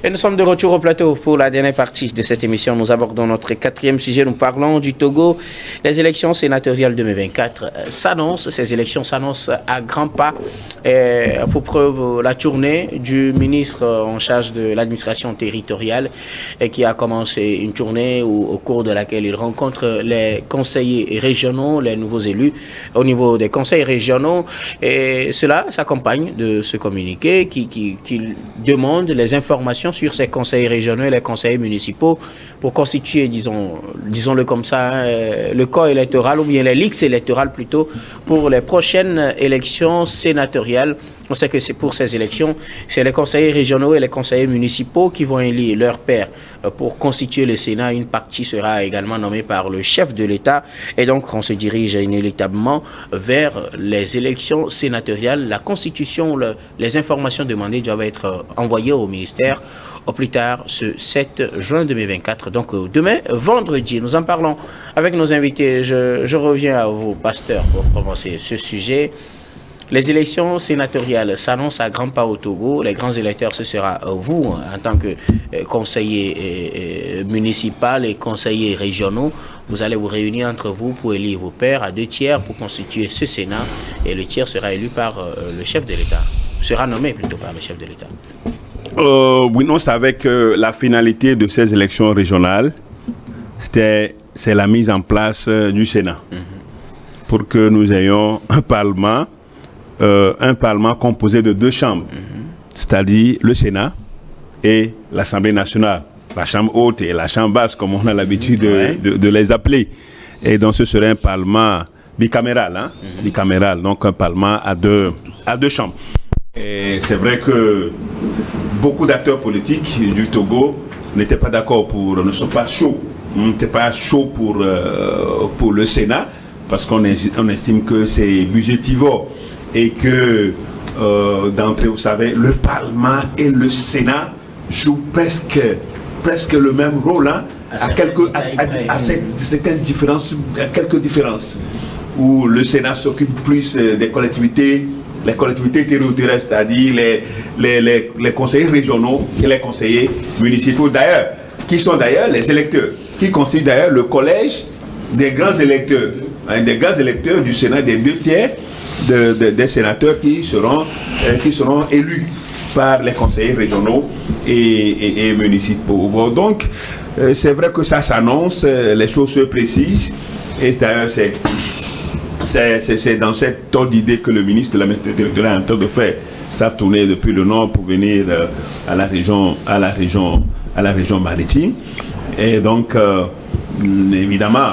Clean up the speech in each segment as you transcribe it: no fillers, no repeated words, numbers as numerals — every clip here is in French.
Et nous sommes de retour au plateau pour la dernière partie de cette émission. Nous abordons notre 4e sujet. Nous parlons du Togo. Les élections sénatoriales 2024 s'annoncent. Ces élections s'annoncent à grands pas. Pour preuve, la tournée du ministre en charge de l'administration territoriale qui a commencé une tournée au cours de laquelle il rencontre les conseillers régionaux, les nouveaux élus au niveau des conseils régionaux. Et cela s'accompagne de ce communiqué qui demande les informations sur ces conseils régionaux et les conseils municipaux pour constituer, disons-le comme ça, le corps électoral ou bien les listes électorales plutôt pour les prochaines élections sénatoriales. On sait que c'est pour ces élections, c'est les conseillers régionaux et les conseillers municipaux qui vont élire leur pair pour constituer le Sénat. Une partie sera également nommée par le chef de l'État et donc on se dirige inéluctablement vers les élections sénatoriales. La constitution, les informations demandées doivent être envoyées au ministère au plus tard ce 7 juin 2024. Donc demain, vendredi, nous en parlons avec nos invités. Je reviens à vous, pasteur, pour commencer ce sujet. Les élections sénatoriales s'annoncent à grands pas au Togo. Les grands électeurs, ce sera vous, en tant que conseiller municipal et conseillers régionaux. Vous allez vous réunir entre vous pour élire vos pairs à 2/3 pour constituer ce Sénat. Et le tiers sera élu par le chef de l'État. Sera nommé plutôt par le chef de l'État. Oui, non, c'est avec la finalité de ces élections régionales. C'est la mise en place du Sénat. Pour que nous ayons un Parlement composé de 2 chambres, c'est-à-dire le Sénat et l'Assemblée nationale, la chambre haute et la chambre basse, comme on a l'habitude de les appeler. Et donc ce serait un Parlement bicaméral, bicaméral, donc un Parlement à deux chambres. Et c'est vrai que beaucoup d'acteurs politiques du Togo n'étaient pas d'accord ne sont pas chauds, n'étaient pas chauds pour le Sénat, parce qu'on estime que c'est budgétivore. Et que d'entrée, vous savez, le Parlement et le Sénat jouent presque le même rôle, à certaines différences, à quelques différences, où le Sénat s'occupe plus des collectivités, les collectivités territoriales, c'est-à-dire les conseillers régionaux et les conseillers municipaux d'ailleurs, qui sont d'ailleurs les électeurs, qui constituent d'ailleurs le collège des grands électeurs, du Sénat, des 2/3 des sénateurs qui seront élus par les conseillers régionaux et municipaux. Bon, donc, c'est vrai que ça s'annonce, les choses se précisent, et d'ailleurs, c'est dans cette ordre d'idée que le ministre de l'administration territoriale est en train de faire sa tournée depuis le nord pour venir à la région maritime. Et donc, évidemment,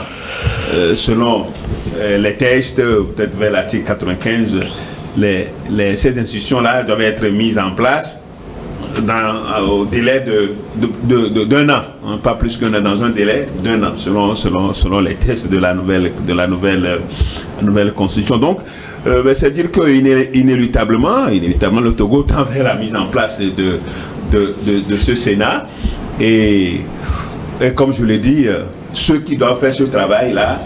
selon les textes, peut-être vers l'article 95, ces institutions-là doivent être mises en place au délai d'un an, pas plus qu'un an, dans un délai d'un an, selon les textes de la nouvelle constitution. Donc, c'est dire que inéluctablement, le Togo tend vers la mise en place de ce Sénat. Et comme je l'ai dit, ceux qui doivent faire ce travail-là,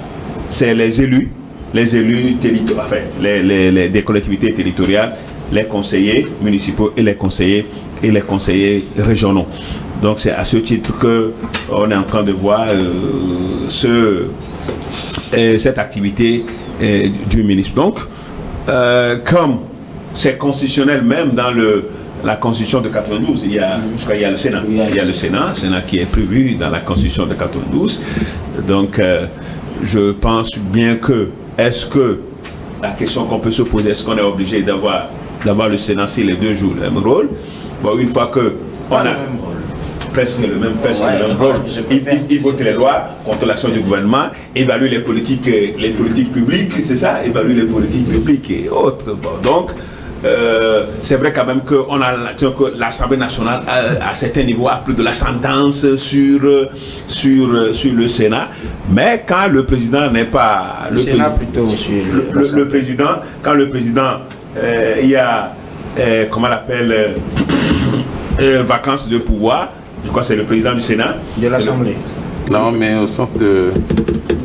c'est les élus territoriaux, enfin, des collectivités territoriales, les conseillers municipaux et les conseillers régionaux. Donc c'est à ce titre qu'on est en train de voir cette activité du ministre. Donc, comme c'est constitutionnel même dans la Constitution de 92, il y a le Sénat. Il y a le Sénat qui est prévu dans la Constitution de 92. Donc, je pense bien que, est-ce que la question qu'on peut se poser, est-ce qu'on est obligé d'avoir le Sénat si les 2 jouent le même rôle? Bon, une fois que on a presque le même rôle, il vote les lois contre l'action du gouvernement, évalue les politiques publiques, c'est ça, évalue les politiques publiques et autres. Bon, donc, c'est vrai quand même que l'Assemblée nationale à certains niveaux a plus de l'ascendance sur le Sénat, mais quand le président n'est pas quand le président il y a comment on l'appelle vacances de pouvoir, Je crois que c'est le président du Sénat. De l'Assemblée. Non, mais au sens de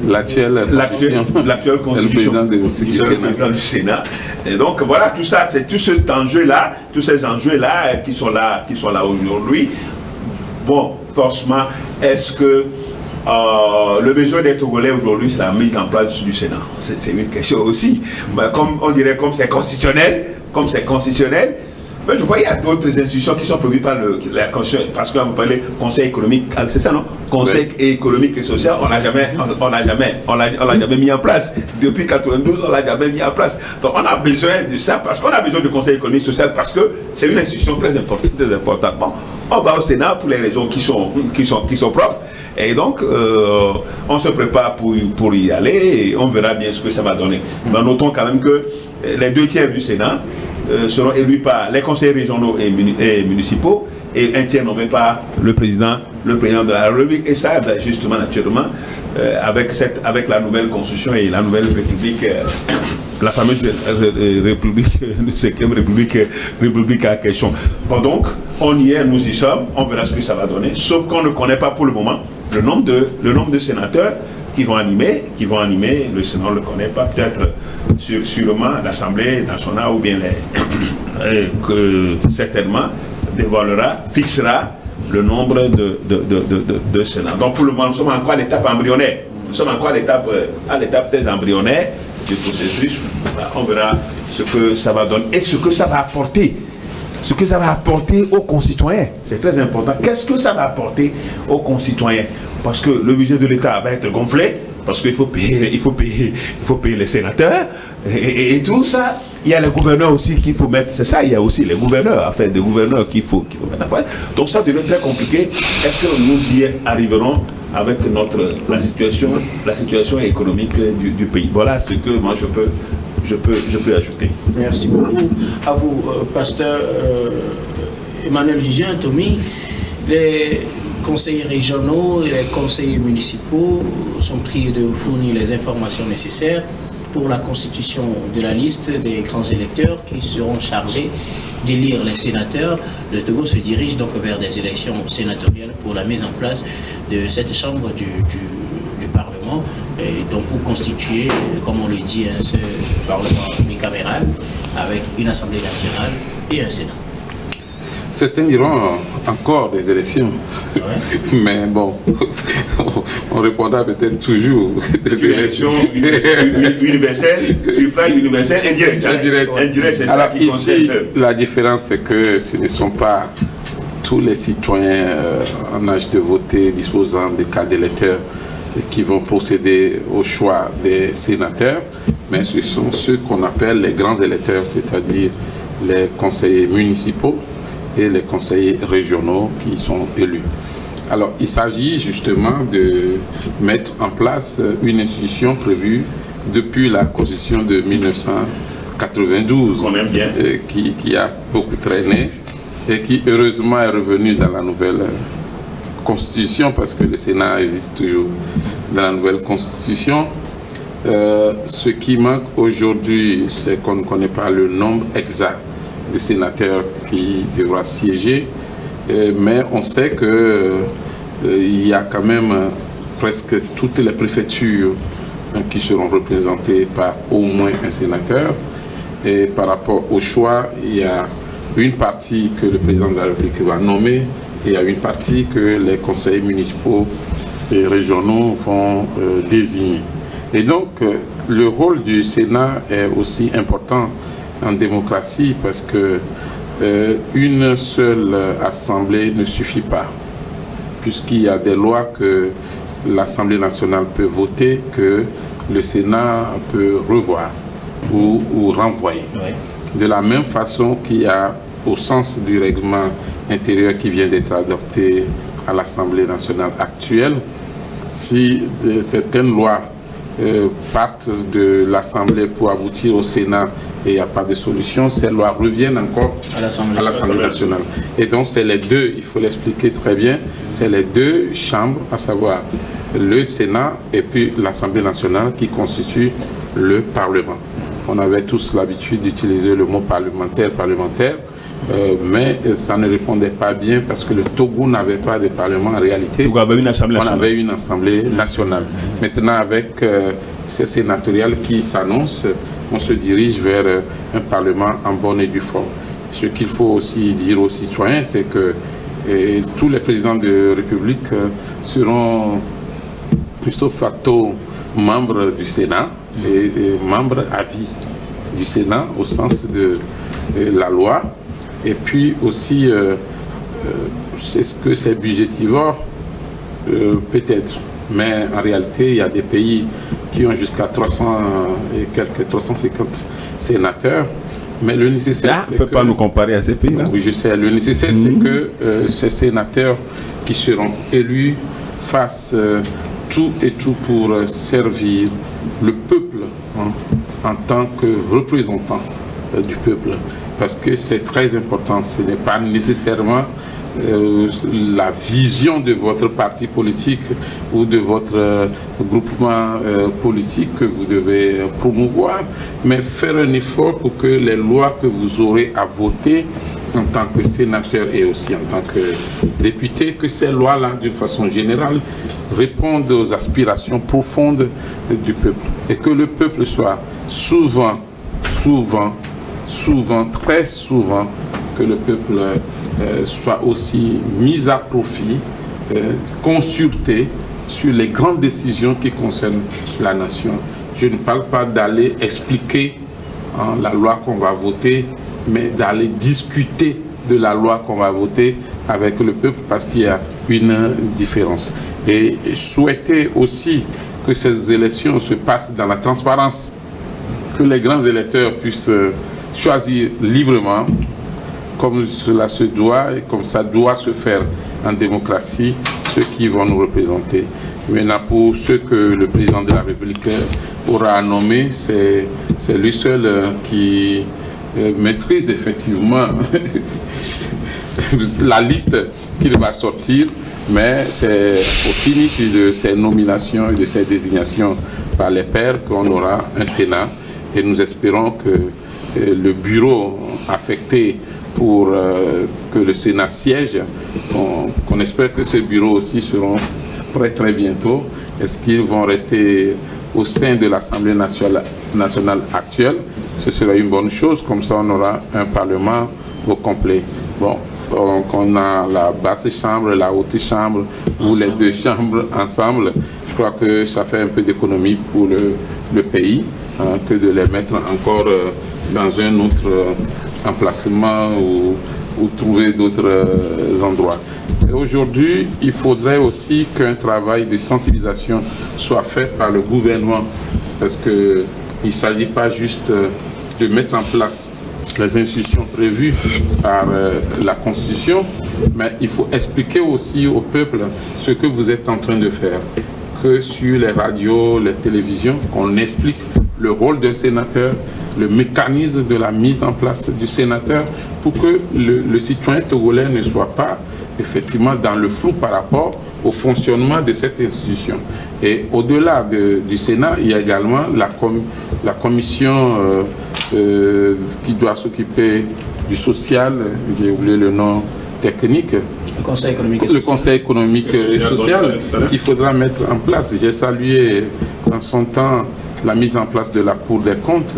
l'actuelle constitution. L'actuelle constitution. C'est le président du Sénat. Et donc voilà, tout ça, c'est tout cet enjeu-là, tous ces enjeux-là qui sont là aujourd'hui. Bon, forcément, est-ce que le besoin des Togolais aujourd'hui, c'est la mise en place du Sénat? C'est une question aussi. Mais comme on dirait, comme c'est constitutionnel, mais je vois, il y a d'autres institutions qui sont prévues par la Constitution, parce qu'on vous parlez Conseil économique, c'est ça, non? Conseil économique et social, on l'a jamais mis en place. Depuis 92, on l'a jamais mis en place. Donc on a besoin de ça, parce qu'on a besoin du Conseil économique et social, parce que c'est une institution très importante, Bon, on va au Sénat pour les raisons qui sont propres. Et donc, on se prépare pour y aller et on verra bien ce que ça va donner. Mais notons quand même que les 2 tiers du Sénat seront élus par les conseillers régionaux et municipaux et un tiers nommé par le président de la République. Et ça, justement, naturellement, avec la nouvelle constitution et la nouvelle république, la fameuse république, 5e république à question. Bon, donc, on y est, nous y sommes, on verra ce que ça va donner, sauf qu'on ne connaît pas pour le moment le nombre de sénateurs qui vont animer le Sénat. On ne le connaît pas, peut-être sûrement l'Assemblée nationale ou bien que certainement fixera le nombre de Sénats. Donc pour le moment, nous sommes encore à l'étape embryonnaire. Nous sommes encore à l'étape peut-être embryonnaire du processus. On verra ce que ça va donner et ce que ça va apporter. Ce que ça va apporter aux concitoyens. C'est très important. Qu'est-ce que ça va apporter aux concitoyens? Parce que le budget de l'État va être gonflé, parce qu'il faut payer les sénateurs, et tout ça. Il y a les gouverneurs aussi qu'il faut mettre, c'est ça, il y a aussi les gouverneurs, affaire de gouverneurs qu'il faut mettre après. Donc ça devient très compliqué. Est-ce que nous y arriverons avec la situation économique du pays? Voilà ce que moi je peux ajouter. Merci beaucoup à vous, pasteur Emmanuel Vivien, Tommy. Les conseillers régionaux et les conseillers municipaux sont priés de fournir les informations nécessaires pour la constitution de la liste des grands électeurs qui seront chargés d'élire les sénateurs. Le Togo se dirige donc vers des élections sénatoriales pour la mise en place de cette chambre du Parlement, et donc pour constituer, comme on le dit, ce Parlement bicaméral avec une Assemblée nationale et un Sénat. Certains diront encore des élections, ouais. Mais bon, on répondra peut-être toujours des élections universelles, suffrage universel, indirect, c'est ça qui ici, la différence, c'est que ce ne sont pas tous les citoyens en âge de voter, disposant des cartes d'électeurs, qui vont procéder au choix des sénateurs, mais ce sont ceux qu'on appelle les grands électeurs, c'est-à-dire les conseillers municipaux et les conseillers régionaux qui sont élus. Alors, il s'agit justement de mettre en place une institution prévue depuis la Constitution de 1992, qui a beaucoup traîné et qui heureusement est revenue dans la nouvelle Constitution, parce que le Sénat existe toujours dans la nouvelle Constitution. Ce qui manque aujourd'hui, c'est qu'on ne connaît pas le nombre exact de sénateurs qui devra siéger, mais on sait que il y a quand même presque toutes les préfectures qui seront représentées par au moins un sénateur. Et par rapport au choix, il y a une partie que le président de la République va nommer et il y a une partie que les conseillers municipaux et régionaux vont désigner. Et donc, le rôle du Sénat est aussi important en démocratie, parce que une seule assemblée ne suffit pas, puisqu'il y a des lois que l'Assemblée nationale peut voter, que le Sénat peut revoir ou renvoyer. Oui. De la même façon qu'il y a, au sens du règlement intérieur qui vient d'être adopté à l'Assemblée nationale actuelle, si certaines lois partent de l'Assemblée pour aboutir au Sénat et il n'y a pas de solution, ces lois reviennent encore à l'Assemblée nationale. Et donc c'est les deux, il faut l'expliquer très bien, c'est les deux chambres, à savoir le Sénat et puis l'Assemblée nationale qui constituent le Parlement. On avait tous l'habitude d'utiliser le mot parlementaire, mais ça ne répondait pas bien parce que le Togo n'avait pas de parlement en réalité. Togo avait une assemblée nationale. On avait une assemblée nationale. Maintenant, avec ces sénatoriales qui s'annoncent, on se dirige vers un parlement en bonne et due forme. Ce qu'il faut aussi dire aux citoyens, c'est que tous les présidents de République seront ipso facto membres du Sénat et membres à vie du Sénat au sens de la loi. Et puis aussi, c'est ce que c'est budgétivore, peut-être. Mais en réalité, il y a des pays qui ont jusqu'à 350 sénateurs. Mais le nécessaire, on ne peut pas nous comparer à ces pays-là. Oui, je sais. Le nécessaire, c'est que ces sénateurs qui seront élus fassent tout et tout pour servir le peuple en tant que représentant du peuple. Parce que c'est très important. Ce n'est pas nécessairement la vision de votre parti politique ou de votre groupement politique que vous devez promouvoir, mais faire un effort pour que les lois que vous aurez à voter en tant que sénateur et aussi en tant que député, que ces lois-là, d'une façon générale, répondent aux aspirations profondes du peuple. Et que le peuple soit souvent, très souvent, que le peuple soit aussi mis à profit, consulté sur les grandes décisions qui concernent la nation. Je ne parle pas d'aller expliquer la loi qu'on va voter, mais d'aller discuter de la loi qu'on va voter avec le peuple parce qu'il y a une différence. Et souhaiter aussi que ces élections se passent dans la transparence, que les grands électeurs puissent choisir librement, comme cela se doit et comme ça doit se faire en démocratie, ceux qui vont nous représenter. Maintenant, pour ceux que le président de la République aura nommé, c'est lui seul qui maîtrise effectivement la liste qu'il va sortir, mais c'est au finish de ces nominations et de ces désignations par les pairs qu'on aura un Sénat et nous espérons que le bureau affecté pour que le Sénat siège, qu'on espère que ce bureau aussi seront prêts très bientôt. Est-ce qu'ils vont rester au sein de l'Assemblée nationale actuelle? Ce sera une bonne chose, comme ça on aura un Parlement au complet. Bon, donc on a la basse chambre, la haute chambre, ou les deux chambres ensemble. Je crois que ça fait un peu d'économie pour le pays, que de les mettre encore dans un autre emplacement ou trouver d'autres endroits. Aujourd'hui, il faudrait aussi qu'un travail de sensibilisation soit fait par le gouvernement, parce qu'il ne s'agit pas juste de mettre en place les institutions prévues par la Constitution, mais il faut expliquer aussi au peuple ce que vous êtes en train de faire, que sur les radios, les télévisions, qu'on explique le rôle d'un sénateur, le mécanisme de la mise en place du sénateur pour que le citoyen togolais ne soit pas effectivement dans le flou par rapport au fonctionnement de cette institution. Et au-delà du Sénat, il y a également la commission qui doit s'occuper du social, j'ai oublié le nom technique, le Conseil économique et social qu'il faudra mettre en place. J'ai salué dans son temps la mise en place de la Cour des comptes.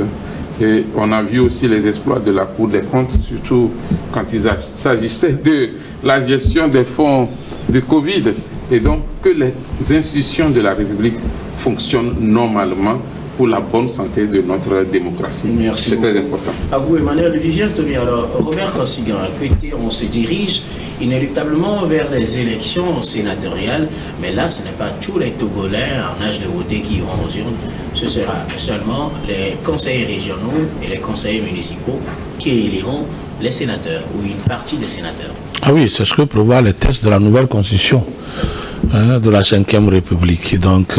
Et on a vu aussi les exploits de la Cour des comptes, surtout quand il s'agissait de la gestion des fonds de Covid. Et donc que les institutions de la République fonctionnent normalement pour la bonne santé de notre démocratie. Merci. C'est très important. À vous, Emmanuel Vivien Tony. Alors, Robert Consigan, on se dirige inéluctablement vers les élections sénatoriales, mais là, ce n'est pas tous les Togolais en âge de voter qui iront aux urnes. Ce sera seulement les conseillers régionaux et les conseillers municipaux qui éliront les sénateurs ou une partie des sénateurs. Ah oui, c'est ce que prévoit les textes de la nouvelle constitution de la 5e République. Donc,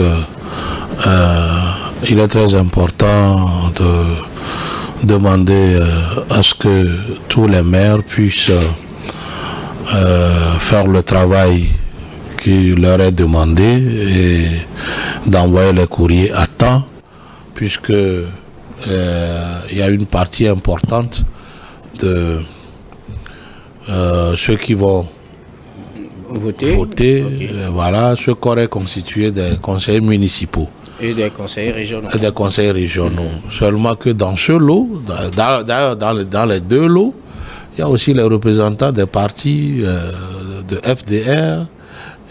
il est très important de demander à ce que tous les maires puissent faire le travail qui leur est demandé et d'envoyer les courriers à temps, puisque il y a une partie importante ceux qui vont voter, okay. Voilà, ceux qui auraient constitué des conseillers municipaux. Et des conseillers régionaux. Et des conseillers régionaux. Seulement que dans ce lot, dans les deux lots, il y a aussi les représentants des partis de FDR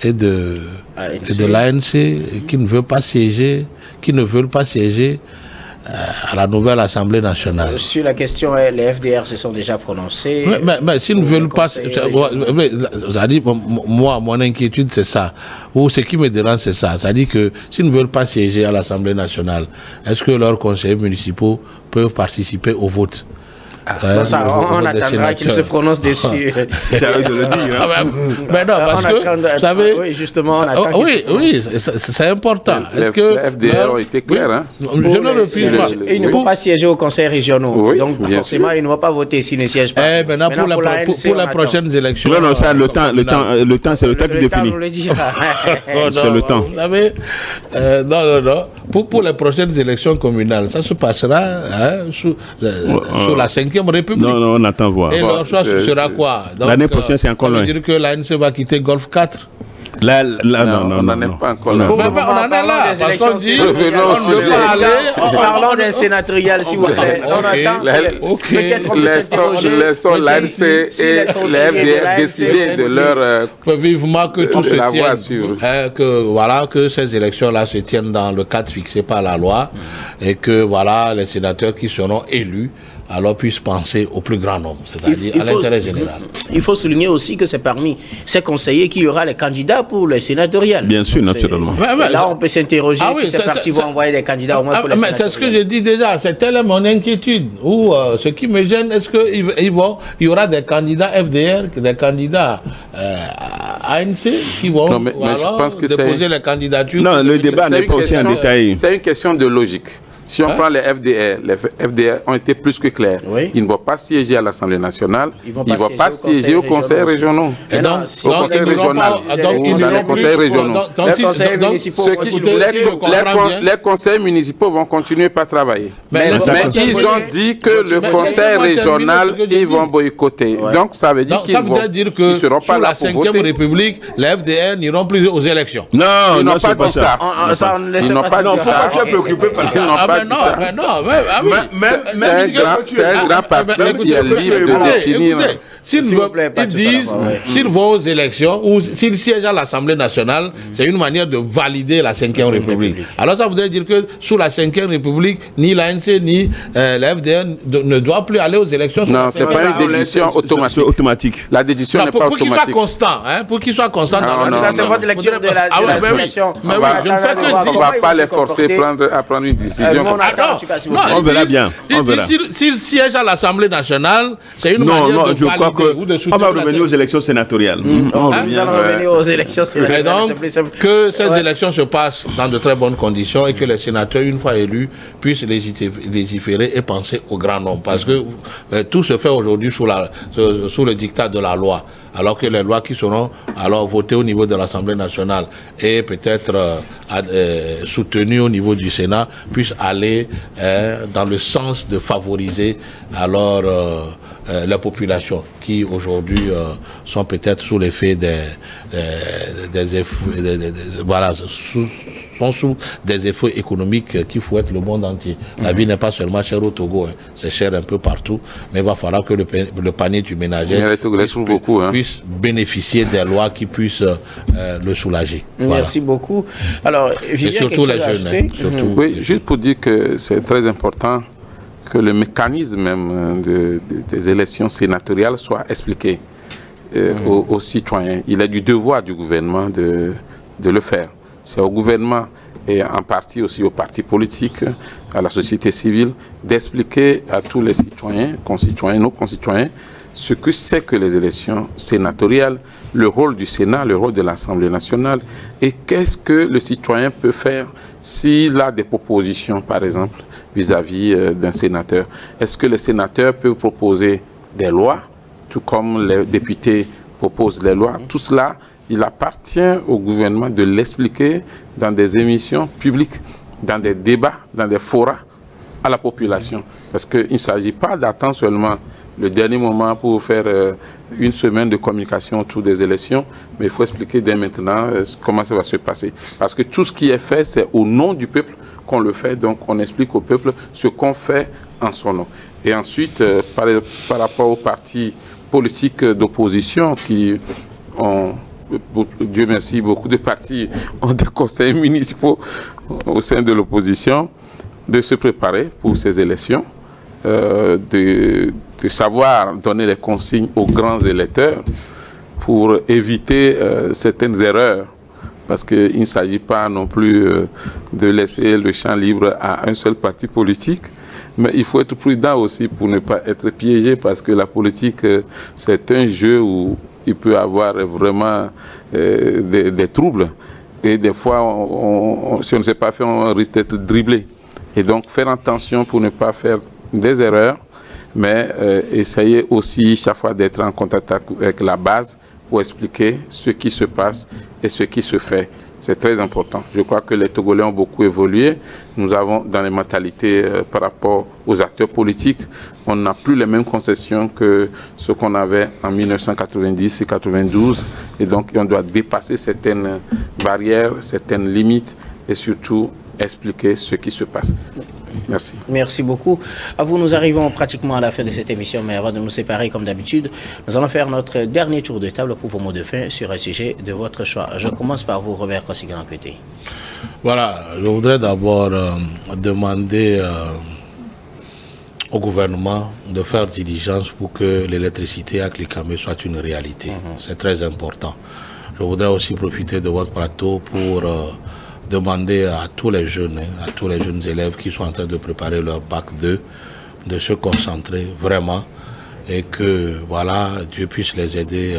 et de l'ANC qui ne veulent pas siéger, à la nouvelle Assemblée nationale. Sur la question, les FDR se sont déjà prononcés. Mais s'ils ne veulent pas... Moi, mon inquiétude, c'est ça. Ou ce qui me dérange, c'est ça. C'est-à-dire que s'ils ne veulent pas siéger à l'Assemblée nationale, est-ce que leurs conseillers municipaux peuvent participer au vote? On attendra qu'ils se prononcent dessus. C'est à eux de le dire. Hein. Mais non, parce que, vous savez... Oui, justement, on attend oui, c'est important. Les FDR ont été clairs. Hein? Je ne refuse pas. Ils ne vont pas siéger aux conseils régionaux. Oui, donc, forcément, ils ne vont pas voter s'ils ne siègent pas. Maintenant, pour les prochaines élections... Non, ça, le temps, c'est le temps qui définit. C'est le temps. Vous savez, non. Pour les prochaines élections communales, ça se passera sous la 5e République. Non, on attend voir. Et leur choix sera quoi? L'année prochaine, c'est encore loin. Ça veut dire que l'ANC va quitter Golf 4. Là, on n'en est pas encore là. On en est là, parce qu'on dit... Parlons d'un sénatorial, s'il vous plaît. On attend. Peut-être on peut s'interroger. Laissons l'ANC et les FDR décider de leur... Vivement que tout se tienne. Que ces élections-là se tiennent dans le cadre fixé par la loi et que les sénateurs qui seront élus alors puissent penser au plus grand nombre, c'est-à-dire à l'intérêt général. Il faut souligner aussi que c'est parmi ces conseillers qu'il y aura les candidats pour les sénatoriales. Bien sûr, naturellement. Là, on peut s'interroger si ces partis vont envoyer des candidats au moins pour les sénatoriales. C'est ce que j'ai dit déjà, c'est telle mon inquiétude. Ou ce qui me gêne, est-ce qu'il y aura des candidats FDR, des candidats ANC qui vont déposer les candidatures? Non, le débat n'est pas aussi en détail. C'est une question de logique. Si on prend les FDR ont été plus que clairs. Oui. Ils ne vont pas siéger à l'Assemblée nationale, ils ne vont pas siéger au Conseil régional. Au Conseil régional. Les conseils municipaux vont continuer à travailler. Mais ils ont dit que le Conseil régional, ils vont boycotter. Donc ça veut dire qu'ils ne seront pas là pour voter. Sous la 5e République, les FDR n'iront plus aux élections. Non, ils n'ont pas dit ça. Ils n'ont pas dit ça. Tu es préoccupé par ça. C'est un grand parti qui est libre de définir. S'ils vont aux élections ou s'ils siègent à l'Assemblée nationale, c'est une manière de valider la 5e République. Alors ça voudrait dire que sous la 5e République, ni l'ANC ni la FDR ne doivent plus aller aux élections. Non, ce n'est pas une déduction automatique. La déduction n'est pas automatique. Pour qu'il soit constant. Pour qu'il soit constant dans la seconde lecture de la situation. On ne va pas les forcer à prendre une décision. On verra bien. S'ils siègent à l'Assemblée nationale, c'est une manière de valider. On va revenir aux élections sénatoriales. Nous allons revenir aux élections sénatoriales. Et donc, que ces élections se passent dans de très bonnes conditions et que les sénateurs, une fois élus, puissent légiférer et penser au grand nombre. Parce que tout se fait aujourd'hui sous le diktat de la loi. Alors que les lois qui seront alors votées au niveau de l'Assemblée nationale et peut-être soutenues au niveau du Sénat puissent aller dans le sens de favoriser alors la population qui aujourd'hui sont peut-être sous l'effet des effets, sont sous des effets économiques qui fouettent le monde entier. La vie n'est pas seulement chère au Togo, c'est cher un peu partout, mais il va falloir que le panier du ménager puisse bénéficier des lois qui puissent le soulager. Merci beaucoup. Alors, et surtout les jeunes. Oui, juste pour dire que c'est très important que le mécanisme même des élections sénatoriales soit expliqué aux citoyens. Il est du devoir du gouvernement de le faire. C'est au gouvernement et en partie aussi aux partis politiques, à la société civile, d'expliquer à tous les citoyens, nos concitoyens, ce que c'est que les élections sénatoriales, le rôle du Sénat, le rôle de l'Assemblée nationale, et qu'est-ce que le citoyen peut faire s'il a des propositions, par exemple, vis-à-vis d'un sénateur. Est-ce que les sénateurs peuvent proposer des lois, tout comme les députés proposent des lois? Tout cela, il appartient au gouvernement de l'expliquer dans des émissions publiques, dans des débats, dans des forats à la population. Parce qu'il ne s'agit pas d'attendre seulement le dernier moment pour faire une semaine de communication autour des élections, mais il faut expliquer dès maintenant comment ça va se passer. Parce que tout ce qui est fait, c'est au nom du peuple qu'on le fait, donc on explique au peuple ce qu'on fait en son nom. Et ensuite, par rapport aux partis politiques d'opposition qui ont, Dieu merci, beaucoup de partis ont des conseils municipaux au sein de l'opposition, de se préparer pour ces élections, de savoir donner les consignes aux grands électeurs pour éviter certaines erreurs. Parce qu'il ne s'agit pas non plus de laisser le champ libre à un seul parti politique, mais il faut être prudent aussi pour ne pas être piégé, parce que la politique, c'est un jeu où il peut y avoir vraiment des troubles. Et des fois, si on ne sait pas faire, on risque d'être dribblé. Et donc, faire attention pour ne pas faire des erreurs, mais essayer aussi chaque fois d'être en contact avec la base pour expliquer ce qui se passe et ce qui se fait. C'est très important. Je crois que les Togolais ont beaucoup évolué. Nous avons dans les mentalités par rapport aux acteurs politiques, on n'a plus les mêmes concessions que ce qu'on avait en 1990 et 92. Et donc, on doit dépasser certaines barrières, certaines limites et surtout expliquer ce qui se passe. Merci. Merci beaucoup. À vous, nous arrivons pratiquement à la fin de cette émission, mais avant de nous séparer, comme d'habitude, nous allons faire notre dernier tour de table pour vos mots de fin sur un sujet de votre choix. Je commence par vous, Robert Kosigan-Akwete. Voilà, je voudrais d'abord demander au gouvernement de faire diligence pour que l'électricité à Klikamé soit une réalité. C'est très important. Je voudrais aussi profiter de votre plateau pour demander à tous les jeunes élèves qui sont en train de préparer leur bac 2 de se concentrer vraiment et que voilà, Dieu puisse les aider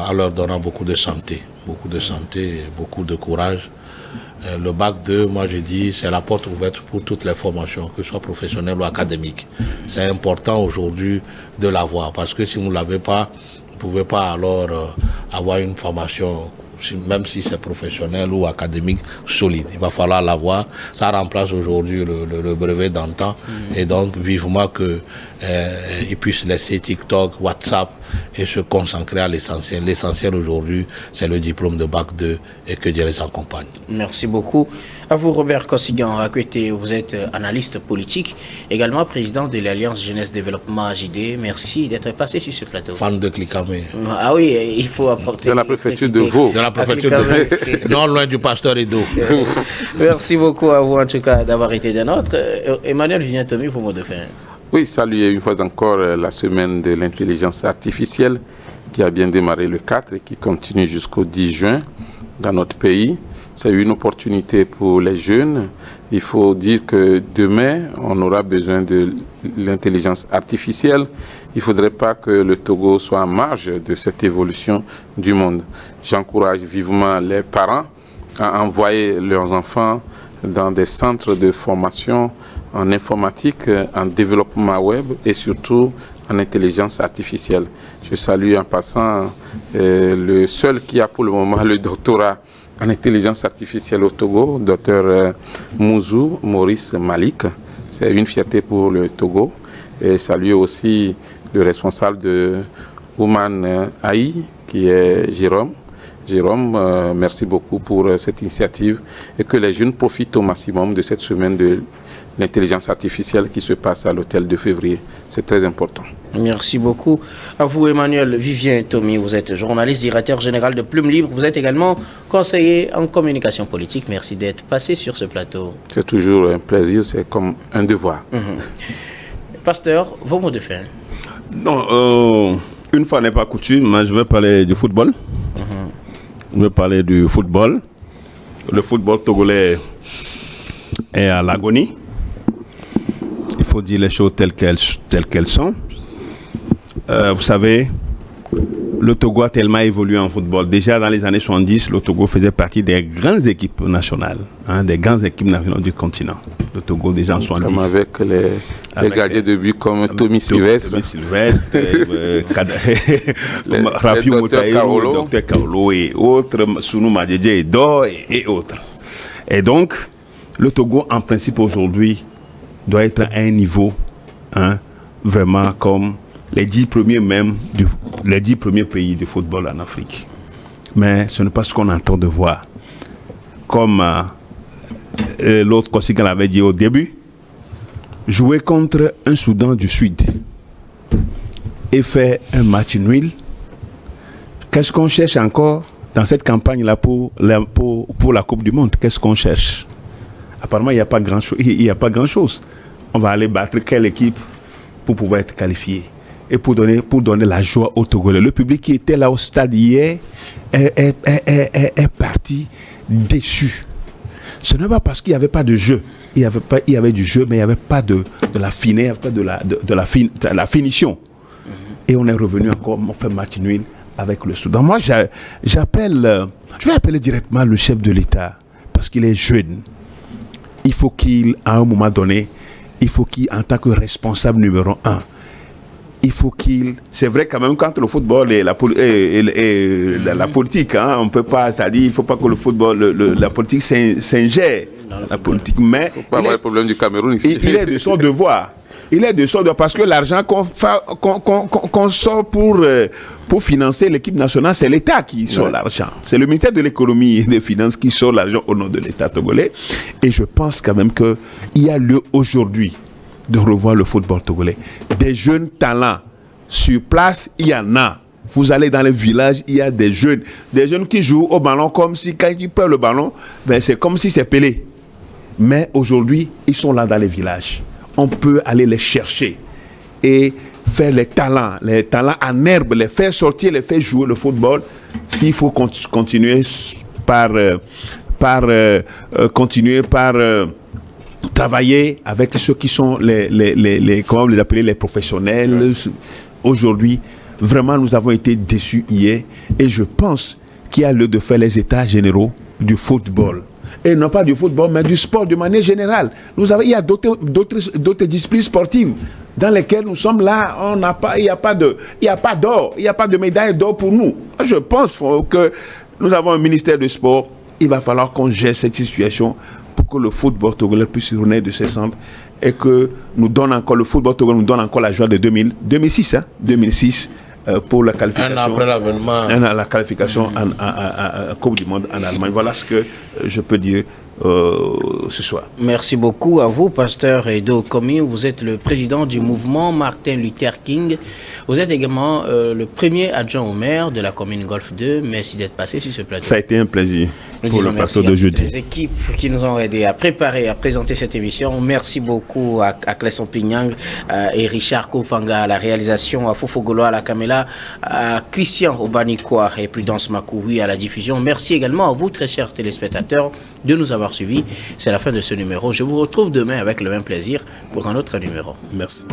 en leur donnant beaucoup de santé et beaucoup de courage. Le bac 2, moi je dis, c'est la porte ouverte pour toutes les formations, que ce soit professionnelles ou académiques. C'est important aujourd'hui de l'avoir, parce que si vous ne l'avez pas, vous ne pouvez pas alors avoir une formation, même si c'est professionnel ou académique, solide. Il va falloir l'avoir. Ça remplace aujourd'hui le brevet d'antan. Et donc, vivement qu'ils puissent laisser TikTok, WhatsApp et se concentrer à l'essentiel. L'essentiel aujourd'hui, c'est le diplôme de bac 2 et que Dieu les accompagne. Merci beaucoup. À vous, Robert Kosigan-Akwete, vous êtes analyste politique, également président de l'Alliance Jeunesse Développement JD. Merci d'être passé sur ce plateau. Fan de Klikamé. Ah oui, il faut apporter... De la préfecture de Vaud. De la préfecture de Vaud. Non loin du pasteur Edo. Merci beaucoup à vous, en tout cas, d'avoir été des nôtres. Emmanuel Vivien-Tomi, pour mot de fin. Oui, saluer une fois encore la semaine de l'intelligence artificielle qui a bien démarré le 4 et qui continue jusqu'au 10 juin dans notre pays. C'est une opportunité pour les jeunes. Il faut dire que demain, on aura besoin de l'intelligence artificielle. Il ne faudrait pas que le Togo soit en marge de cette évolution du monde. J'encourage vivement les parents à envoyer leurs enfants dans des centres de formation en informatique, en développement web et surtout en intelligence artificielle. Je salue en passant le seul qui a pour le moment le doctorat en intelligence artificielle au Togo, Dr Mouzou Maurice Malik. C'est une fierté pour le Togo. Et saluer aussi le responsable de Ouman AI, qui est Jérôme. Jérôme, merci beaucoup pour cette initiative et que les jeunes profitent au maximum de cette semaine de l'intelligence artificielle qui se passe à l'hôtel de février. C'est très important. Merci beaucoup. À vous, Emmanuel Vivien-Tomi, vous êtes journaliste, directeur général de Plume Libre. Vous êtes également conseiller en communication politique. Merci d'être passé sur ce plateau. C'est toujours un plaisir, c'est comme un devoir. Pasteur, vos mots de fin. Non, une fois n'est pas coutume, moi je vais parler du football. Je vais parler du football. Le football togolais est à l'agonie. Il faut dire les choses telles qu'elles sont. Vous savez, le Togo a tellement évolué en football. Déjà dans les années 70, le Togo faisait partie des grandes équipes nationales, des grandes équipes nationales du continent. Le Togo déjà en 70. Comme avec les gardiens de but comme Tommy Sylvestre, Rafi Moutaïrou, Dr Kaolo et autres, Sounou Madjedje et autres. Et donc, le Togo en principe aujourd'hui doit être à un niveau vraiment comme les 10 premiers les 10 premiers pays de football en Afrique. Mais ce n'est pas ce qu'on entend de voir. Comme l'autre conséquent l'avait dit au début, jouer contre un Soudan du Sud et faire un match nul. Qu'est-ce qu'on cherche encore dans cette campagne-là pour la Coupe du Monde? Qu'est-ce qu'on cherche? Apparemment, il n'y a pas grand-chose. On va aller battre quelle équipe pour pouvoir être qualifié et pour donner la joie aux Togolais. Le public qui était là au stade hier est parti déçu. Ce n'est pas parce qu'il n'y avait pas de jeu. Il y avait du jeu, mais il n'y avait pas de la finesse, de la finition. Et on est revenu encore, on fait match nul avec le Soudan. Moi, je vais appeler directement le chef de l'État, parce qu'il est jeune. Il faut qu'il, à un moment donné, en tant que responsable numéro 1, c'est vrai quand même, quand le football et la politique, hein, on peut pas, c'est-à-dire, il ne faut pas que le football, la politique s'ingère. La politique, mais il faut pas avoir le problème du Cameroun ici. Il est de son devoir. Parce que l'argent qu'on sort pour financer l'équipe nationale, c'est l'État qui sort l'argent. C'est le ministère de l'économie et des finances qui sort l'argent au nom de l'État togolais. Et je pense quand même qu'il y a lieu aujourd'hui de revoir le football togolais. Des jeunes talents sur place, il y en a. Vous allez dans les villages, il y a des jeunes qui jouent au ballon comme si, quand ils prennent le ballon, ben c'est comme si c'est Pelé. Mais aujourd'hui, ils sont là dans les villages. On peut aller les chercher et faire les talents en herbe, les faire sortir, les faire jouer le football. S'il faut continuer par travailler avec ceux qui sont comment les appeler, les professionnels. Aujourd'hui, vraiment, nous avons été déçus hier et je pense qu'il y a lieu de faire les états généraux du football. Et non pas du football, mais du sport de manière générale. Il y a d'autres disciplines sportives dans lesquelles nous sommes là. Il n'y a pas d'or, il n'y a pas de médaille d'or pour nous. Je pense que nous avons un ministère de sport. Il va falloir qu'on gère cette situation pour que le football togolais puisse renaître de ses cendres et que le football togolais nous donne encore la joie de 2006. Pour la qualification. Un an après l'avènement. La qualification en Coupe du Monde en Allemagne. Voilà ce que je peux dire ce soir. Merci beaucoup à vous, pasteur Edo Komi. Vous êtes le président du mouvement Martin Luther King. Vous êtes également le premier adjoint au maire de la commune Golfe 2. Merci d'être passé sur ce plateau. Ça a été un plaisir pour le plateau de jeudi. Les équipes qui nous ont aidés à préparer, à présenter cette émission. Merci beaucoup à Clesson Pignang et Richard Kofanga à la réalisation, à Fofogolo à la caméra, à Christian Obanikwa et Prudence Makoui à la diffusion. Merci également à vous, très chers téléspectateurs, de nous avoir suivis. C'est la fin de ce numéro. Je vous retrouve demain avec le même plaisir pour un autre numéro. Merci.